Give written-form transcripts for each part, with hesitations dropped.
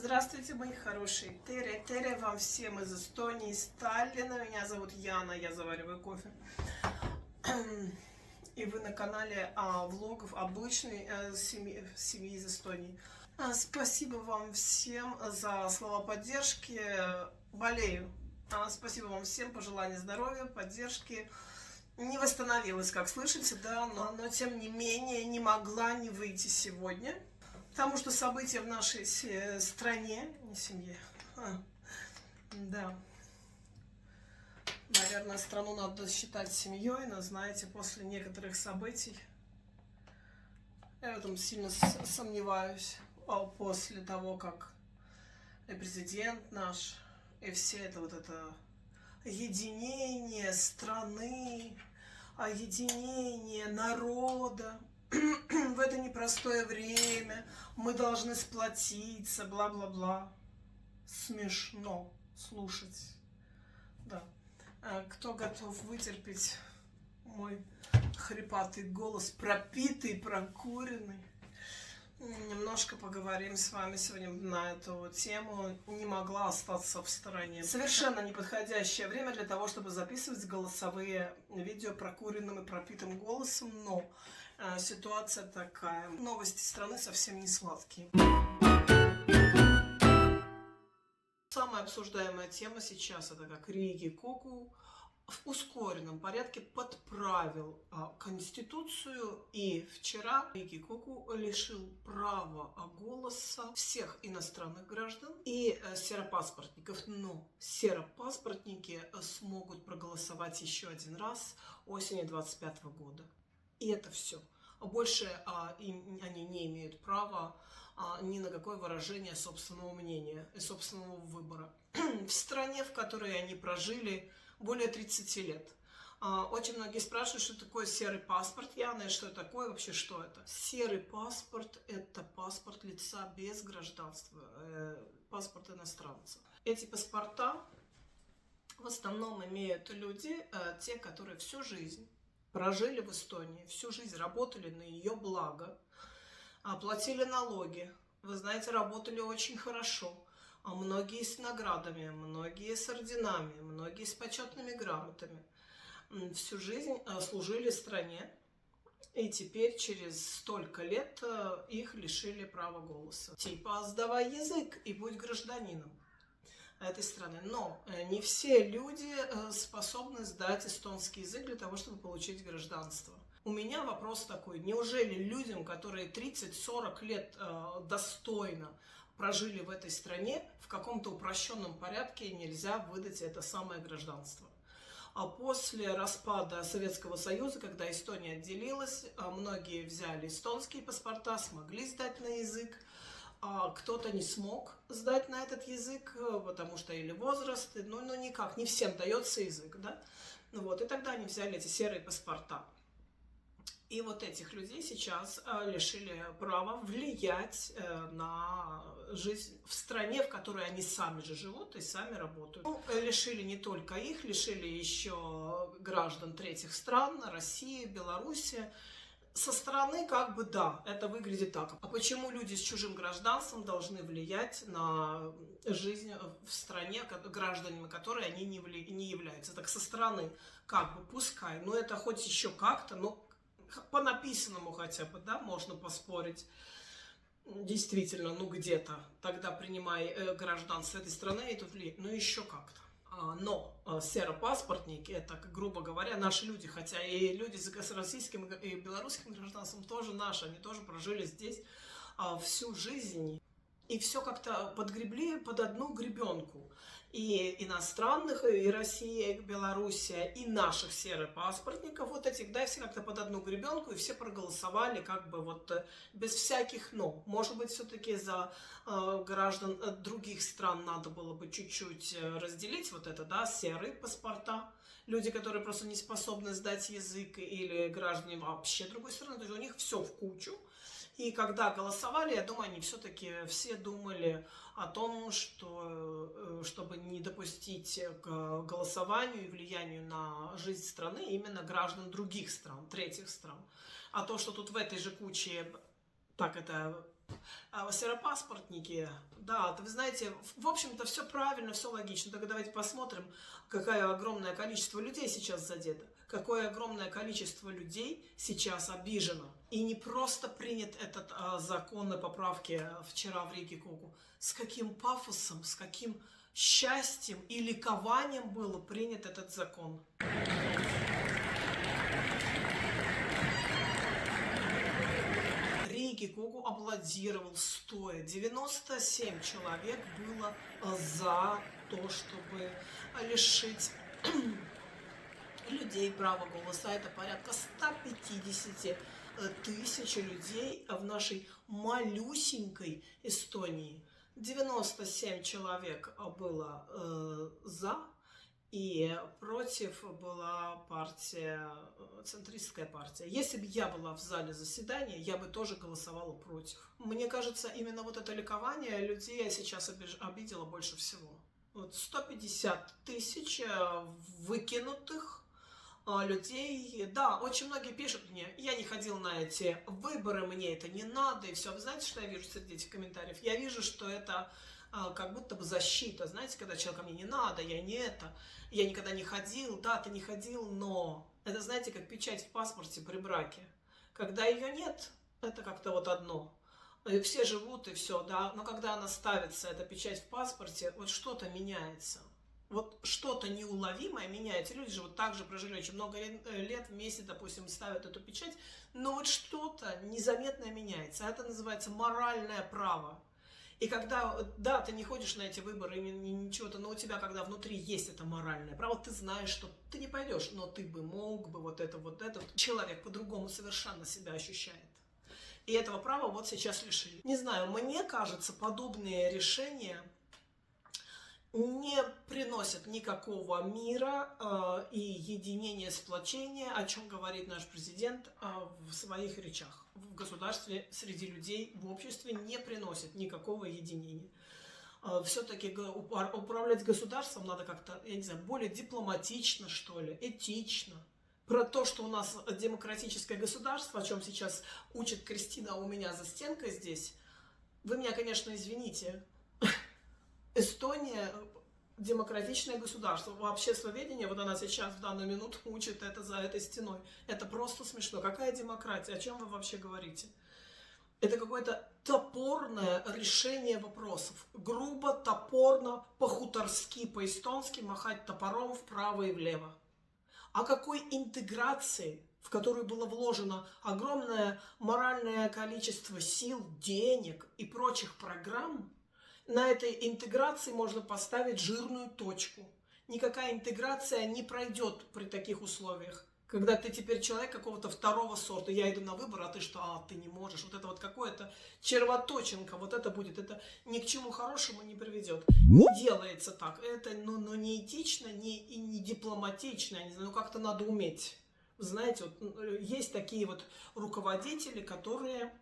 Здравствуйте, мои хорошие. Тере вам всем из Эстонии, из Таллина. Меня зовут Яна, я завариваю кофе. И вы на канале влогов обычной семьи из Эстонии. Спасибо вам всем за слова поддержки. Болею. Спасибо вам всем, пожелания здоровья, поддержки. Не восстановилась, как слышите, да, но тем не менее не могла не выйти сегодня. Потому что события в нашей стране, не семье, да, наверное, страну надо считать семьей, но, знаете, после некоторых событий, я в этом сильно сомневаюсь, после того, как и президент наш, и все это вот это единение страны, единение народа, в это непростое время мы должны сплотиться, бла-бла-бла. Смешно слушать. Да. Кто готов вытерпеть мой хрипатый голос, пропитый, прокуренный? Немножко поговорим с вами сегодня на эту тему. Не могла остаться в стороне. Совершенно неподходящее время для того, чтобы записывать голосовые видео прокуренным и пропитым голосом, но ситуация такая. Новости страны совсем не сладкие. Самая обсуждаемая тема сейчас это как Риги Коку в ускоренном порядке подправил Конституцию, и вчера Риги Коку лишил права голоса всех иностранных граждан и серопаспортников. Но серопаспортники смогут проголосовать еще один раз осенью 2025 года. И это все. Больше они не имеют права ни на какое выражение собственного мнения и собственного выбора. В стране, в которой они прожили более 30 лет. Очень многие спрашивают, что такое серый паспорт, Яна, и что такое, вообще что это? Серый паспорт – это паспорт лица без гражданства, паспорт иностранца. Эти паспорта в основном имеют люди, те, которые всю жизнь прожили в Эстонии, всю жизнь работали на ее благо, платили налоги, вы знаете, работали очень хорошо. Многие с наградами, многие с орденами, многие с почетными грамотами. Всю жизнь служили стране, и теперь через столько лет их лишили права голоса. Типа сдавай язык и будь гражданином этой страны. Но не все люди способны сдать эстонский язык для того, чтобы получить гражданство. У меня вопрос такой: неужели людям, которые 30-40 лет достойно прожили в этой стране, в каком-то упрощенном порядке нельзя выдать это самое гражданство? А после распада Советского Союза, когда Эстония отделилась, многие взяли эстонские паспорта, смогли сдать на язык, а кто-то не смог сдать на этот язык, потому что или возраст, ну никак, не всем дается язык, да? Вот, и тогда они взяли эти серые паспорта. И вот этих людей сейчас лишили права влиять на жизнь в стране, в которой они сами же живут и сами работают. Ну, лишили не только их, лишили еще граждан третьих стран, России, Беларуси. Со стороны как бы да, это выглядит так. А почему люди с чужим гражданством должны влиять на жизнь в стране, гражданами которой они не являются? Так со стороны как бы пускай, но это хоть еще как-то, но по написанному хотя бы, да, можно поспорить. Действительно, ну где-то тогда принимай гражданство этой страны и тут влияет, ну еще как-то. Но серопаспортники, это, грубо говоря, наши люди, хотя и люди с российским и белорусским гражданством тоже наши, они тоже прожили здесь всю жизнь. И все как-то подгребли под одну гребенку. И иностранных, и Россия, и Белоруссия, и наших серопаспортников, вот этих, да, все как-то под одну гребенку, и все проголосовали как бы вот без всяких «но». Может быть, все-таки за граждан других стран надо было бы чуть-чуть разделить вот это, да, серые паспорта, люди, которые просто не способны сдать язык, или граждане вообще другой страны, то есть у них все в кучу. И когда голосовали, я думаю, они все-таки все думали о том, что, чтобы не допустить к голосованию и влиянию на жизнь страны именно граждан других стран, третьих стран. А то, что тут в этой же куче, так это серопаспортники, да, вы знаете, в общем-то, все правильно, все логично. Только давайте посмотрим, какое огромное количество людей сейчас задето, какое огромное количество людей сейчас обижено. И не просто принят этот закон на поправки вчера в Риге Коку. С каким пафосом, с каким счастьем и ликованием был принят этот закон. Риги Коку аплодировал стоя. 97 человек было за то, чтобы лишить людей права голоса. Это порядка 150 тысяч людей в нашей малюсенькой Эстонии. 97 человек было за, и против была партия, центристская партия. Если бы я была в зале заседания, я бы тоже голосовала против. Мне кажется, именно вот это ликование людей сейчас обидело больше всего. Вот 150 тысяч выкинутых людей. Да, очень многие пишут мне, я не ходил на эти выборы, мне это не надо, и все. Вы знаете, что я вижу среди этих комментариев? Я вижу, что это как будто бы защита. Знаете, когда человек мне не надо, я не это, я никогда не ходил, да, ты не ходил, но... Это, знаете, как печать в паспорте при браке. Когда ее нет, это как-то вот одно. И все живут, и все, да, но когда она ставится, эта печать в паспорте, вот что-то меняется. Вот что-то неуловимое меняется. Люди же вот так же прожили очень много лет вместе, допустим, ставят эту печать, но вот что-то незаметное меняется. Это называется моральное право. И когда, да, ты не ходишь на эти выборы, ничего-то, но у тебя, когда внутри есть это моральное право, ты знаешь, что ты не пойдешь, но ты бы мог бы вот это. Человек по-другому совершенно себя ощущает. И этого права вот сейчас лишили. Не знаю, мне кажется, подобные решения не приносят никакого мира и единения, сплочения, о чем говорит наш президент в своих речах. В государстве, среди людей, в обществе не приносит никакого единения. Все-таки управлять государством надо как-то, я не знаю, более дипломатично, что ли, этично. Про то, что у нас демократическое государство, о чем сейчас учит Кристина у меня за стенкой здесь, вы меня, конечно, извините. Эстония – демократичное государство. Обществоведение, вот она сейчас в данную минуту учит это за этой стеной. Это просто смешно. Какая демократия? О чем вы вообще говорите? Это какое-то топорное решение вопросов. Грубо, топорно, по-хуторски, по-эстонски махать топором вправо и влево. О какой интеграции, в которую было вложено огромное моральное количество сил, денег и прочих программ, на этой интеграции можно поставить жирную точку. Никакая интеграция не пройдет при таких условиях. Когда ты теперь человек какого-то второго сорта, я иду на выбор, а ты что? Ты не можешь. Вот это вот какое-то червоточинка, вот это будет, это ни к чему хорошему не приведет. Не делается так. Это не этично, не дипломатично, не знаю, как-то надо уметь. Знаете, вот, есть такие вот руководители, которые...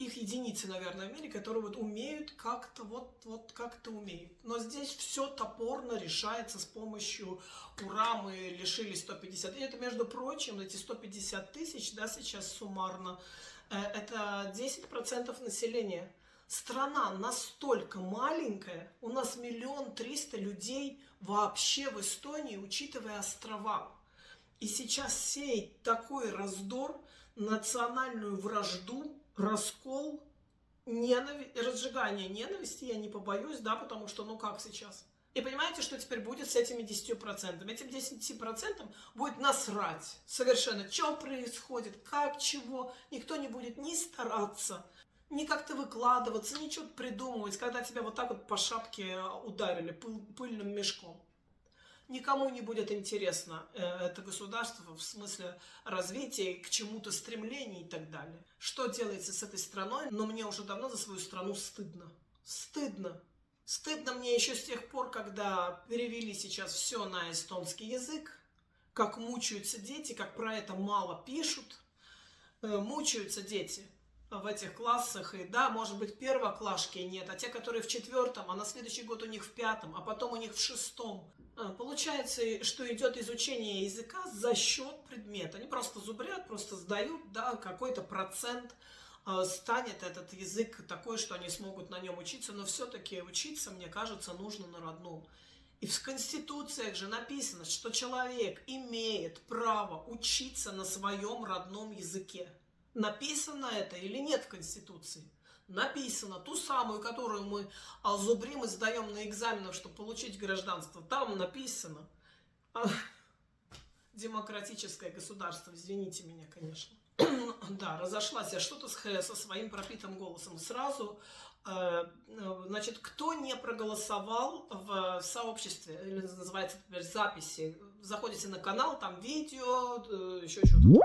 Их единицы, наверное, в мире, которые вот умеют как-то, вот как-то умеют. Но здесь все топорно решается с помощью ура, мы лишили 150. И это, между прочим, эти 150 тысяч, да, сейчас суммарно, это 10% населения. Страна настолько маленькая, у нас 1 300 000 людей вообще в Эстонии, учитывая острова. И сейчас сеять такой раздор, национальную вражду, раскол, разжигание ненависти, я не побоюсь, да, потому что, ну как сейчас? И понимаете, что теперь будет с этими 10%? Этим 10% будет насрать совершенно, что происходит, как, чего. Никто не будет ни стараться, ни как-то выкладываться, ничего придумывать, когда тебя вот так вот по шапке ударили пыльным мешком. Никому не будет интересно это государство в смысле развития, к чему-то стремлений и так далее. Что делается с этой страной? Но мне уже давно за свою страну стыдно. Стыдно. Стыдно мне еще с тех пор, когда перевели сейчас все на эстонский язык, как мучаются дети, как про это мало пишут. Мучаются дети в этих классах, и да, может быть, первоклашки нет, а те, которые в 4-м, а на следующий год у них в 5-м, а потом у них в 6-м. Получается, что идет изучение языка за счет предмета. Они просто зубрят, просто сдают, да, какой-то процент станет этот язык такой, что они смогут на нем учиться, но все-таки учиться, мне кажется, нужно на родном. И в конституциях же написано, что человек имеет право учиться на своем родном языке. Написано это или нет в Конституции? Написано. Ту самую, которую мы зубрим и сдаем на экзаменах, чтобы получить гражданство. Там написано. Демократическое государство, извините меня, конечно. Да, разошлась я что-то со своим пропитым голосом. Сразу, значит, кто не проголосовал в сообществе, или называется теперь записи, заходите на канал, там видео, еще что-то,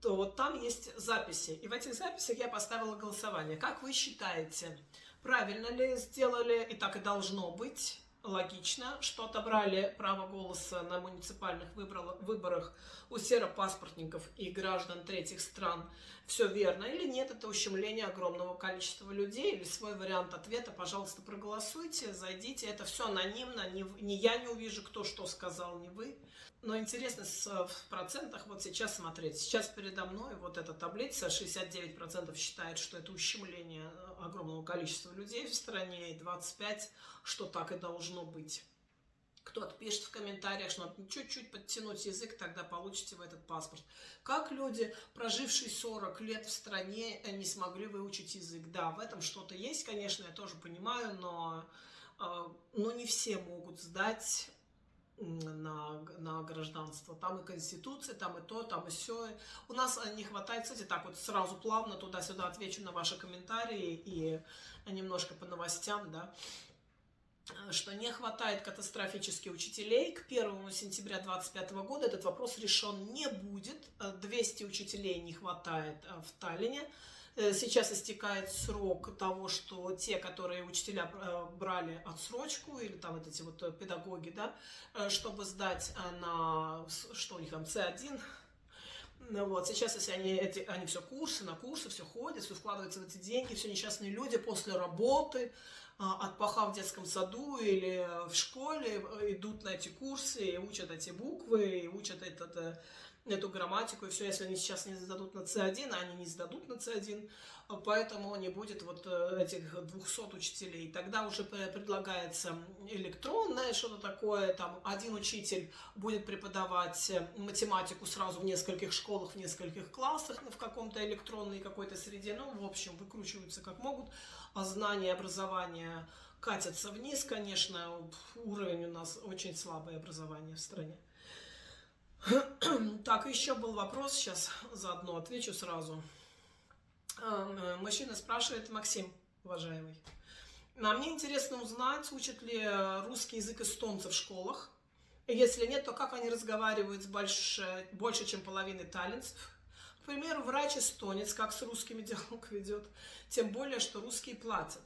то вот там есть записи. И в этих записях я поставила голосование. Как вы считаете, правильно ли сделали, и так и должно быть, логично, что отобрали право голоса на муниципальных выборах у серопаспортников и граждан третьих стран? Все верно или нет? Это ущемление огромного количества людей? Или свой вариант ответа? Пожалуйста, проголосуйте, зайдите. Это все анонимно. Ни я не увижу, кто что сказал, ни вы. Но интересно в процентах вот сейчас смотреть. Сейчас передо мной вот эта таблица. 69% считает, что это ущемление огромного количества людей в стране. И 25%, что так и должно быть. Кто-то пишет в комментариях, что надо чуть-чуть подтянуть язык, тогда получите в этот паспорт. Как люди, прожившие 40 лет в стране, не смогли выучить язык? Да, в этом что-то есть, конечно, я тоже понимаю, но не все могут сдать на гражданство. Там и конституция, там и то, там и все. У нас не хватает, кстати, так вот сразу плавно туда-сюда отвечу на ваши комментарии и немножко по новостям, да, что не хватает катастрофически учителей. К 1 сентября 2025 года этот вопрос решен не будет. 200 учителей не хватает в Таллине. Сейчас истекает срок того, что те, которые учителя брали отсрочку, или там вот эти вот педагоги, да, чтобы сдать на, что у них там, С1, вот, сейчас, если они все на курсы, все ходят, все вкладываются в эти деньги, все несчастные люди после работы, отпахав в детском саду или в школе, идут на эти курсы и учат эти буквы, и учат эту грамматику, и все, если они сейчас не сдадут на С1, они не сдадут на С1, поэтому не будет вот этих 200 учителей. Тогда уже предлагается электронное что-то такое, там один учитель будет преподавать математику сразу в нескольких школах, в нескольких классах, в каком-то электронной какой-то среде, ну, в общем, выкручиваются как могут, а знания, образование катятся вниз, конечно, уровень у нас очень слабое образование в стране. Так, еще был вопрос, сейчас заодно отвечу сразу. Мужчина спрашивает: Максим, уважаемый, а мне интересно узнать, учат ли русский язык эстонцы в школах. Если нет, то как они разговаривают с больше, чем половиной таллинцев? К примеру, врач-эстонец как с русскими диалог ведет, тем более, что русские платят.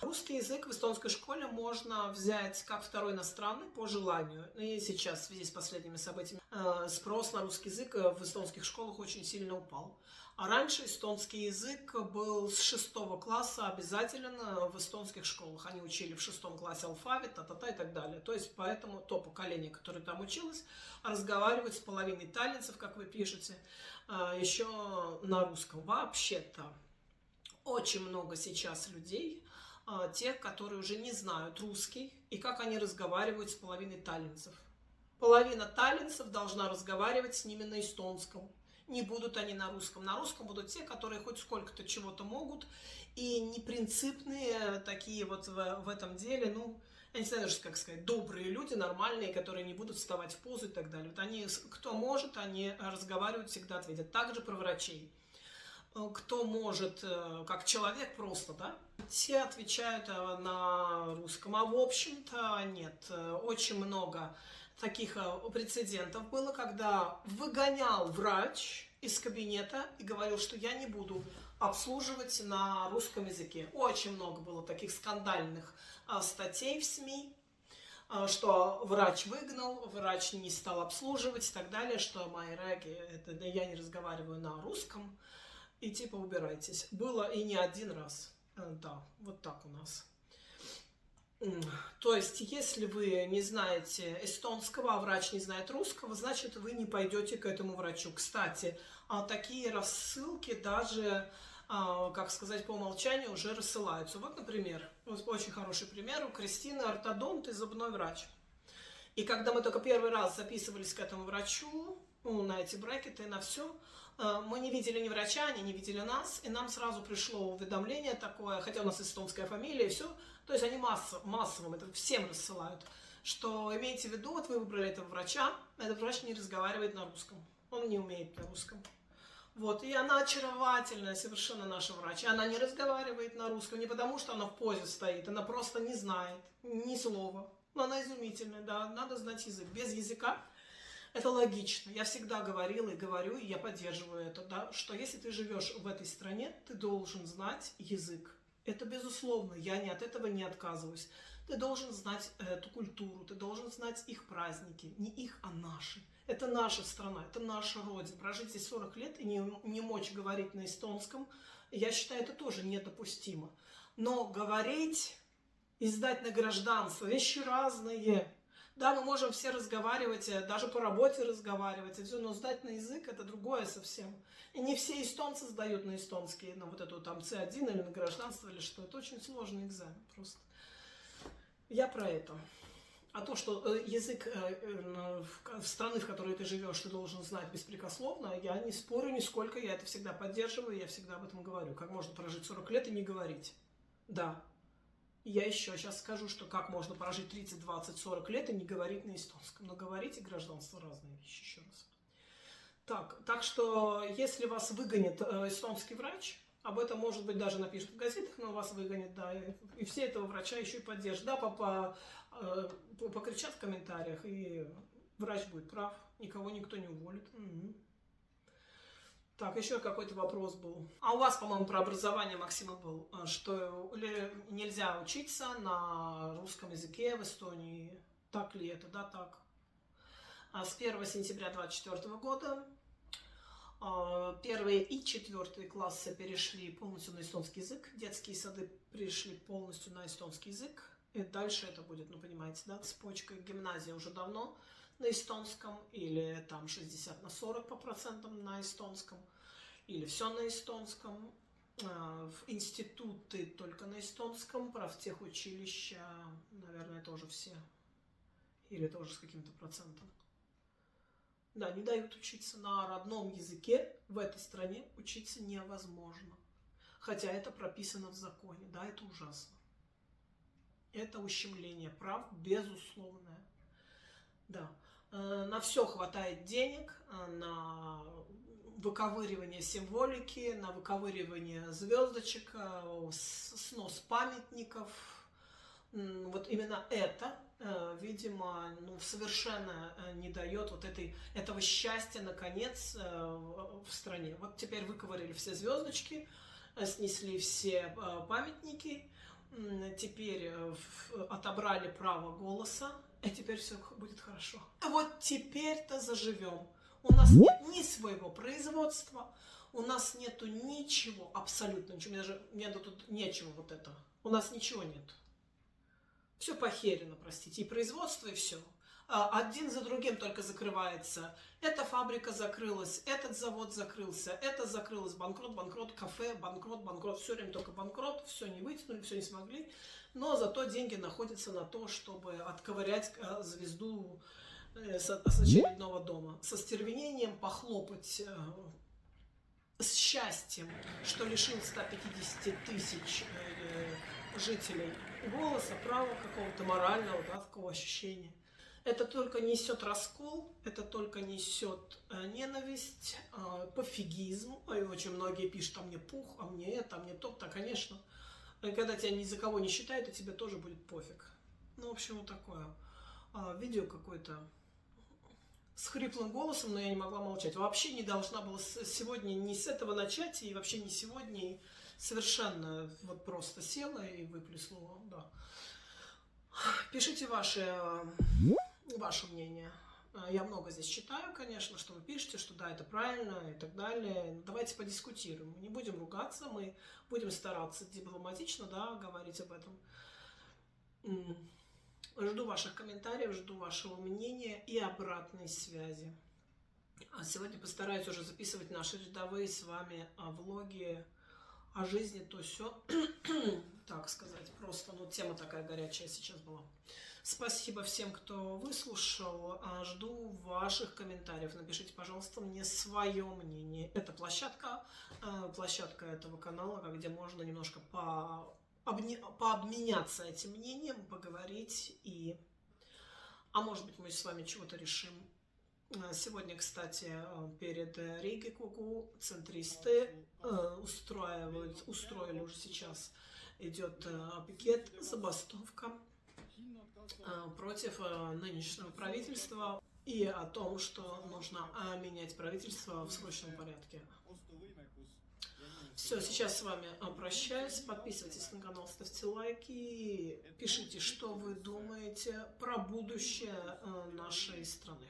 Русский язык в эстонской школе можно взять как второй иностранный по желанию. И сейчас, в связи с последними событиями, спрос на русский язык в эстонских школах очень сильно упал. А раньше эстонский язык был с 6 класса обязателен в эстонских школах. Они учили в 6 классе алфавит, та-та-та и так далее. То есть, поэтому то поколение, которое там училось, разговаривает с половиной таллинцев, как вы пишете, еще на русском. Вообще-то очень много сейчас людей, тех, которые уже не знают русский, и как они разговаривают с половиной таллинцев. Половина таллинцев должна разговаривать с ними на эстонском. Не будут они на русском. На русском будут те, которые хоть сколько-то чего-то могут, и непринципные такие вот в этом деле, ну, я не знаю даже, как сказать, добрые люди, нормальные, которые не будут вставать в позу и так далее. Вот они, кто может, они разговаривают, всегда ответят. Также про врачей. Кто может, как человек просто, да, те отвечают на русском. А в общем-то нет. Очень много таких прецедентов было, когда выгонял врач из кабинета и говорил, что я не буду обслуживать на русском языке. Очень много было таких скандальных статей в СМИ, что врач выгнал, врач не стал обслуживать и так далее, что мои раки, это я не разговариваю на русском, и типа убирайтесь. Было и не один раз. Да, вот так у нас. То есть, если вы не знаете эстонского, а врач не знает русского, значит, вы не пойдете к этому врачу. Кстати, такие рассылки даже, как сказать, по умолчанию уже рассылаются. Вот, например, вот очень хороший пример. У Кристины ортодонт и зубной врач. И когда мы только первый раз записывались к этому врачу, на эти брекеты, на все, мы не видели ни врача, они не видели нас, и нам сразу пришло уведомление такое, хотя у нас эстонская фамилия и все, то есть они массово это всем рассылают, что имейте в виду, вот вы выбрали этого врача, этот врач не разговаривает на русском, он не умеет на русском. Вот, и она очаровательная, совершенно наша врач. И она не разговаривает на русском, не потому что она в позе стоит, она просто не знает ни слова. Но она изумительная, да, надо знать язык. Без языка это логично. Я всегда говорила и говорю, и я поддерживаю это, да, что если ты живешь в этой стране, ты должен знать язык. Это безусловно, я от этого не отказываюсь. Ты должен знать эту культуру, ты должен знать их праздники, не их, а наши. Это наша страна, это наша родина. Прожить здесь 40 лет и не мочь говорить на эстонском, я считаю, это тоже недопустимо. Но говорить и сдать на гражданство — вещи разные. Да, мы можем все разговаривать, даже по работе разговаривать, но сдать на язык — это другое совсем. И не все эстонцы сдают на эстонский, на вот эту там С1 или на гражданство или что. Это очень сложный экзамен просто. Я про это. А то, что язык страны, в которой ты живешь, ты должен знать беспрекословно, я не спорю нисколько, я это всегда поддерживаю, я всегда об этом говорю. Как можно прожить 40 лет и не говорить? Да. Я еще сейчас скажу, что как можно прожить 30, 20, 40 лет и не говорить на эстонском. Но говорить и гражданство — разные вещи, еще раз. Так что, если вас выгонит эстонский врач, об этом, может быть, даже напишут в газетах, но вас выгонят, да, и все этого врача еще и поддержат. Да, покричат в комментариях, и врач будет прав, никого никто не уволит. Угу. Так, еще какой-то вопрос был. А у вас, по-моему, про образование, Максима, был, что нельзя учиться на русском языке в Эстонии. Так ли это? Да, так. С 1 сентября 2024 года 1 и 4 классы перешли полностью на эстонский язык. Детские сады перешли полностью на эстонский язык. И дальше это будет, ну, понимаете, да, цепочкой. Гимназия уже давно на эстонском, или там 60/40 по процентам на эстонском, или все на эстонском. В институты только на эстонском, профтехучилища, наверное, тоже все. Или тоже с каким-то процентом. Да, не дают учиться на родном языке, в этой стране учиться невозможно. Хотя это прописано в законе, да, это ужасно. Это ущемление прав безусловное. Да, на все хватает денег, на выковыривание символики, на выковыривание звездочек, снос памятников. Вот именно это, видимо, ну, совершенно не дает вот этого счастья, наконец, в стране. Вот теперь выковырили все звездочки, снесли все памятники, теперь отобрали право голоса, и теперь все будет хорошо. А вот теперь-то заживем. У нас нет ни своего производства, у нас нету ничего, абсолютно ничего, мне тут нечего вот это. У нас ничего нет. Все похерено, простите, и производство, и все. Один за другим только закрывается. Эта фабрика закрылась, этот завод закрылся, это закрылось, банкрот, кафе, банкрот, все время только банкрот, все не вытянули, все не смогли. Но зато деньги находятся на то, чтобы отковырять звезду с очередного дома. Со стервенением похлопать с счастьем, что лишил 150 тысяч жителей голоса, права какого-то морального, да, такого ощущения. Это только несет раскол, это только несет ненависть, пофигизм. И очень многие пишут: а мне пух, а мне это, а мне то. Да, конечно. И когда тебя ни за кого не считают, и тебе тоже будет пофиг. Ну, в общем, вот такое. Видео какое-то с хриплым голосом, но я не могла молчать. Вообще не должна была сегодня ни с этого начать, и вообще не сегодня. И совершенно вот просто села и выплеснула. Да. Пишите ваше мнение. Я много здесь читаю, конечно, что вы пишете, что да, это правильно и так далее. Давайте подискутируем. Мы не будем ругаться, мы будем стараться дипломатично, да, говорить об этом. Жду ваших комментариев, жду вашего мнения и обратной связи. А сегодня постараюсь уже записывать наши рядовые с вами влоги о жизни, то все, так сказать, просто, ну, тема такая горячая сейчас была. Спасибо всем, кто выслушал. Жду ваших комментариев. Напишите, пожалуйста, мне свое мнение. Это площадка этого канала, где можно немножко пообменяться этим мнением, поговорить а может быть, мы с вами чего-то решим. Сегодня, кстати, перед Риги Куку центристы устроили уже сейчас, идет пикет, забастовка против нынешнего правительства и о том, что нужно менять правительство в срочном порядке. Все, сейчас с вами прощаюсь. Подписывайтесь на канал, ставьте лайки, пишите, что вы думаете про будущее нашей страны.